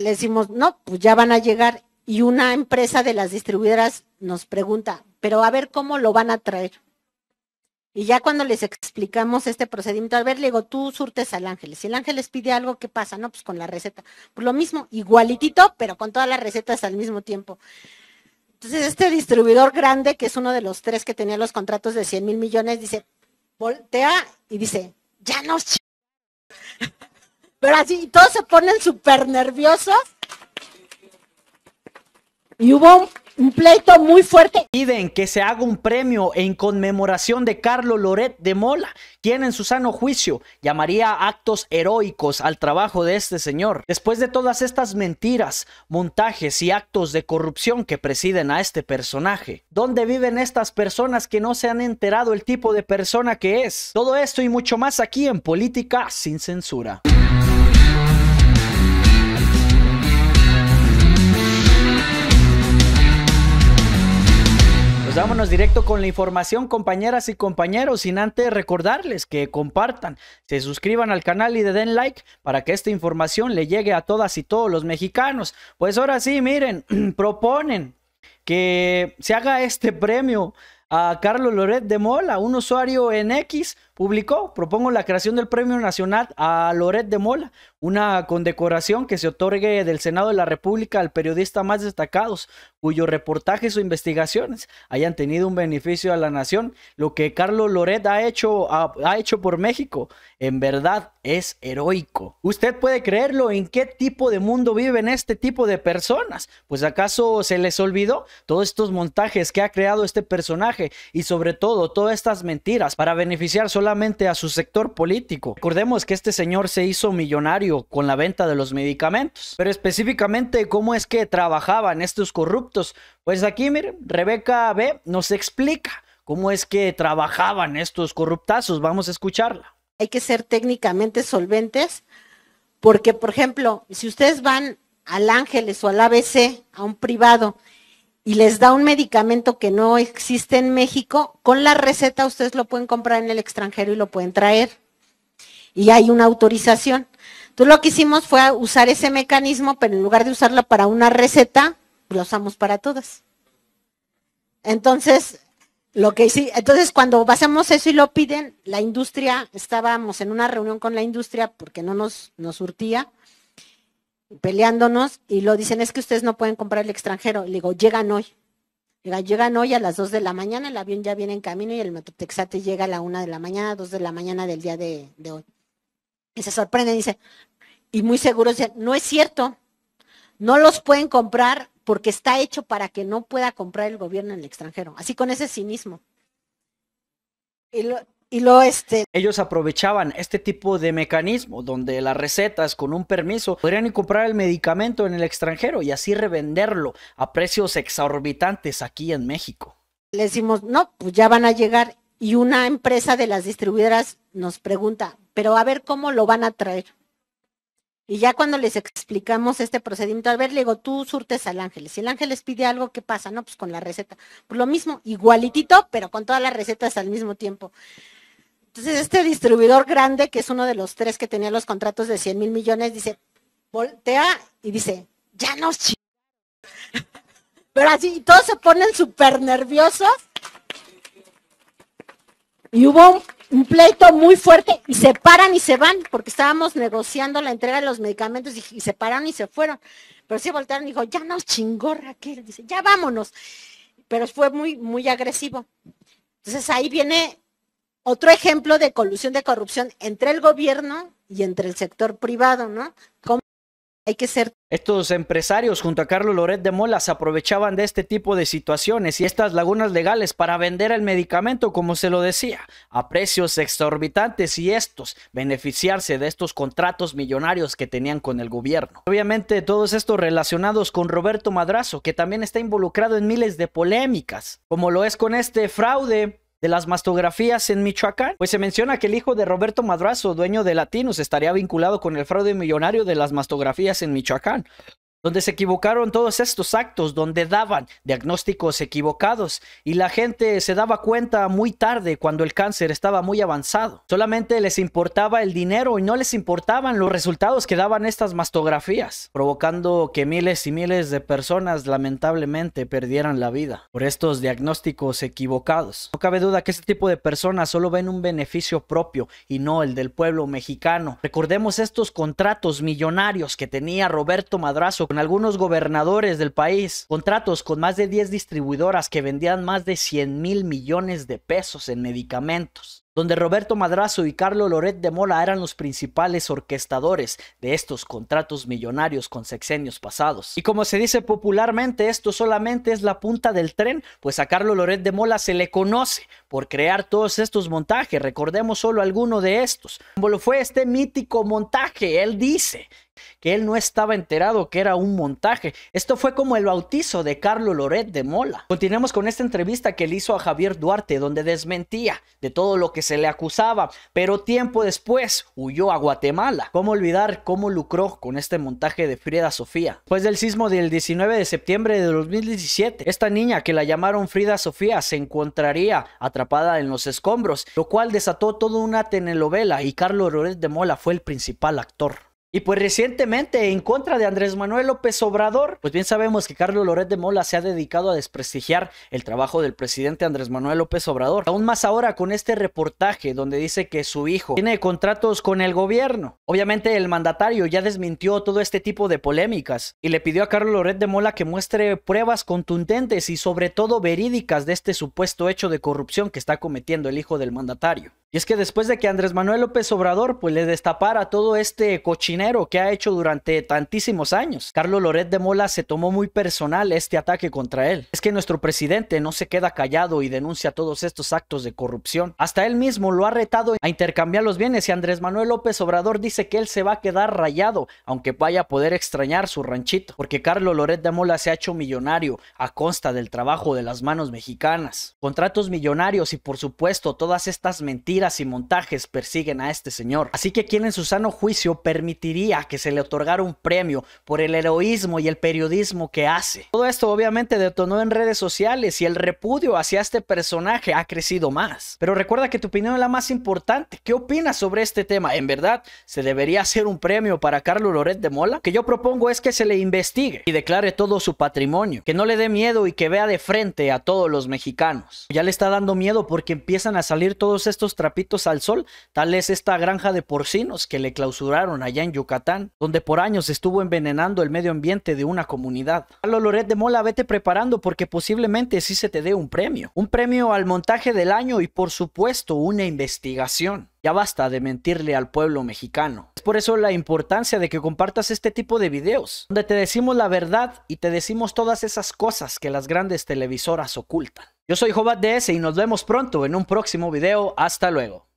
Le decimos, no, pues ya van a llegar. Y una empresa de las distribuidoras nos pregunta, pero a ver cómo lo van a traer. Y ya cuando les explicamos este procedimiento, a ver, le digo, tú surtes al Ángeles. Si el Ángeles pide algo, ¿qué pasa? No, pues con la receta. Pues lo mismo, igualitito, pero con todas las recetas al mismo tiempo. Entonces, este distribuidor grande, que es uno de los 3 que tenía los contratos de 100 mil millones, dice, voltea y dice, ya nos... Pero así, todos se ponen súper nerviosos. Y hubo un pleito muy fuerte. Piden que se haga un premio en conmemoración de Carlos Loret de Mola, quien en su sano juicio llamaría actos heroicos al trabajo de este señor. Después de todas estas mentiras, montajes y actos de corrupción que presiden a este personaje, ¿dónde viven estas personas que no se han enterado el tipo de persona que es? Todo esto y mucho más aquí en Política Sin Censura. Pues vámonos directo con la información, compañeras y compañeros, sin antes recordarles que compartan, se suscriban al canal y le den like para que esta información le llegue a todas y todos los mexicanos. Pues ahora sí, miren, proponen que se haga este premio a Carlos Loret de Mola. Un usuario en X publicó: propongo la creación del Premio Nacional a Loret de Mola, una condecoración que se otorgue del Senado de la República al periodista más destacados, cuyos reportajes o investigaciones hayan tenido un beneficio a la nación. Lo que Carlos Loret ha hecho por México, en verdad es heroico. ¿Usted puede creerlo? ¿En qué tipo de mundo viven este tipo de personas? Pues ¿acaso se les olvidó todos estos montajes que ha creado este personaje y sobre todo todas estas mentiras para beneficiar solamente a su sector político? Recordemos que este señor se hizo millonario con la venta de los medicamentos, pero específicamente cómo es que trabajaban estos corruptos. Pues aquí miren, Rebeca B nos explica cómo es que trabajaban estos corruptazos. Vamos a escucharla. Hay que ser técnicamente solventes, porque por ejemplo, si ustedes van al Ángeles o al ABC, a un privado, y les da un medicamento que no existe en México, con la receta ustedes lo pueden comprar en el extranjero y lo pueden traer. Y hay una autorización. Entonces lo que hicimos fue usar ese mecanismo, pero en lugar de usarlo para una receta, lo usamos para todas. Entonces, cuando hacemos eso y lo piden, la industria, estábamos en una reunión con la industria porque no nos surtía, peleándonos, y lo dicen, es que ustedes no pueden comprar el extranjero. Le digo, llegan hoy. Llegan hoy a las 2 de la mañana, el avión ya viene en camino y el Metrotexate llega a la 1 de la mañana, 2 de la mañana del día de hoy. Y se sorprenden, dice, y muy seguros, dicen, no es cierto, no los pueden comprar porque está hecho para que no pueda comprar el gobierno en el extranjero, así con ese cinismo. Ellos aprovechaban este tipo de mecanismo donde las recetas con un permiso podrían ir comprar el medicamento en el extranjero y así revenderlo a precios exorbitantes aquí en México. Le decimos, no, pues ya van a llegar. Y una empresa de las distribuidoras nos pregunta, pero a ver cómo lo van a traer. Y ya cuando les explicamos este procedimiento, a ver, le digo, tú surtes al Ángeles. Si el Ángeles pide algo, ¿qué pasa? No, pues con la receta. Pues lo mismo, igualitito, pero con todas las recetas al mismo tiempo. Entonces, este distribuidor grande, que es uno de los 3 que tenía los contratos de 100 mil millones, dice, voltea y dice, ya nos chingaron. Pero así, todos se ponen súper nerviosos. Y hubo un pleito muy fuerte y se paran y se van, porque estábamos negociando la entrega de los medicamentos y se pararon y se fueron. Pero sí voltearon y dijo, ya nos chingó Raquel, dice, ya vámonos. Pero fue muy, muy agresivo. Entonces ahí viene otro ejemplo de colusión, de corrupción entre el gobierno y entre el sector privado, ¿no? ¿Cómo hay que ser? Estos empresarios junto a Carlos Loret de Mola se aprovechaban de este tipo de situaciones y estas lagunas legales para vender el medicamento, como se lo decía, a precios exorbitantes, y estos beneficiarse de estos contratos millonarios que tenían con el gobierno. Obviamente todos estos relacionados con Roberto Madrazo, que también está involucrado en miles de polémicas, como lo es con este fraude de las mastografías en Michoacán. Pues se menciona que el hijo de Roberto Madrazo, dueño de Latinos, estaría vinculado con el fraude millonario de las mastografías en Michoacán. donde se equivocaron todos estos actos, donde daban diagnósticos equivocados y la gente se daba cuenta muy tarde cuando el cáncer estaba muy avanzado. Solamente les importaba el dinero y no les importaban los resultados que daban estas mastografías, provocando que miles y miles de personas lamentablemente perdieran la vida por estos diagnósticos equivocados. No cabe duda que este tipo de personas solo ven un beneficio propio y no el del pueblo mexicano. Recordemos estos contratos millonarios que tenía Roberto Madrazo con algunos gobernadores del país, contratos con más de 10 distribuidoras que vendían más de 100,000 millones de pesos en medicamentos, donde Roberto Madrazo y Carlos Loret de Mola eran los principales orquestadores de estos contratos millonarios con sexenios pasados. Y como se dice popularmente, esto solamente es la punta del tren, pues a Carlos Loret de Mola se le conoce por crear todos estos montajes. Recordemos solo alguno de estos, como lo fue este mítico montaje. Él dice que él no estaba enterado que era un montaje. Esto fue como el bautizo de Carlos Loret de Mola. Continuemos con esta entrevista que le hizo a Javier Duarte, donde desmentía de todo lo que se le acusaba, pero tiempo después huyó a Guatemala. ¿Cómo olvidar cómo lucró con este montaje de Frida Sofía? Después del sismo del 19 de septiembre de 2017, esta niña que la llamaron Frida Sofía se encontraría atrapada en los escombros, lo cual desató toda una telenovela y Carlos Loret de Mola fue el principal actor. Y pues recientemente en contra de Andrés Manuel López Obrador, pues bien sabemos que Carlos Loret de Mola se ha dedicado a desprestigiar el trabajo del presidente Andrés Manuel López Obrador. Aún más ahora con este reportaje donde dice que su hijo tiene contratos con el gobierno. Obviamente el mandatario ya desmintió todo este tipo de polémicas y le pidió a Carlos Loret de Mola que muestre pruebas contundentes y sobre todo verídicas de este supuesto hecho de corrupción que está cometiendo el hijo del mandatario. Y es que después de que Andrés Manuel López Obrador pues le destapara todo este cochinero que ha hecho durante tantísimos años, Carlos Loret de Mola se tomó muy personal este ataque contra él. Es que nuestro presidente no se queda callado y denuncia todos estos actos de corrupción. Hasta él mismo lo ha retado a intercambiar los bienes y Andrés Manuel López Obrador dice que él se va a quedar rayado, aunque vaya a poder extrañar su ranchito, porque Carlos Loret de Mola se ha hecho millonario a costa del trabajo de las manos mexicanas. Contratos millonarios y por supuesto todas estas mentiras y montajes persiguen a este señor. Así que quien en su sano juicio permitiría que se le otorgara un premio por el heroísmo y el periodismo que hace. Todo esto obviamente detonó en redes sociales y el repudio hacia este personaje ha crecido más. Pero recuerda que tu opinión es la más importante. ¿Qué opinas sobre este tema? ¿En verdad se debería hacer un premio para Carlos Loret de Mola? Lo que yo propongo es que se le investigue y declare todo su patrimonio, que no le dé miedo y que vea de frente a todos los mexicanos. Ya le está dando miedo porque empiezan a salir todos estos trapitos al sol, tal es esta granja de porcinos que le clausuraron allá en Yucatán, donde por años estuvo envenenando el medio ambiente de una comunidad. Carlos Loret de Mola, vete preparando porque posiblemente sí se te dé un premio al montaje del año y por supuesto una investigación. Ya basta de mentirle al pueblo mexicano. Es por eso la importancia de que compartas este tipo de videos, donde te decimos la verdad y te decimos todas esas cosas que las grandes televisoras ocultan. Yo soy Jobat DS y nos vemos pronto en un próximo video. Hasta luego.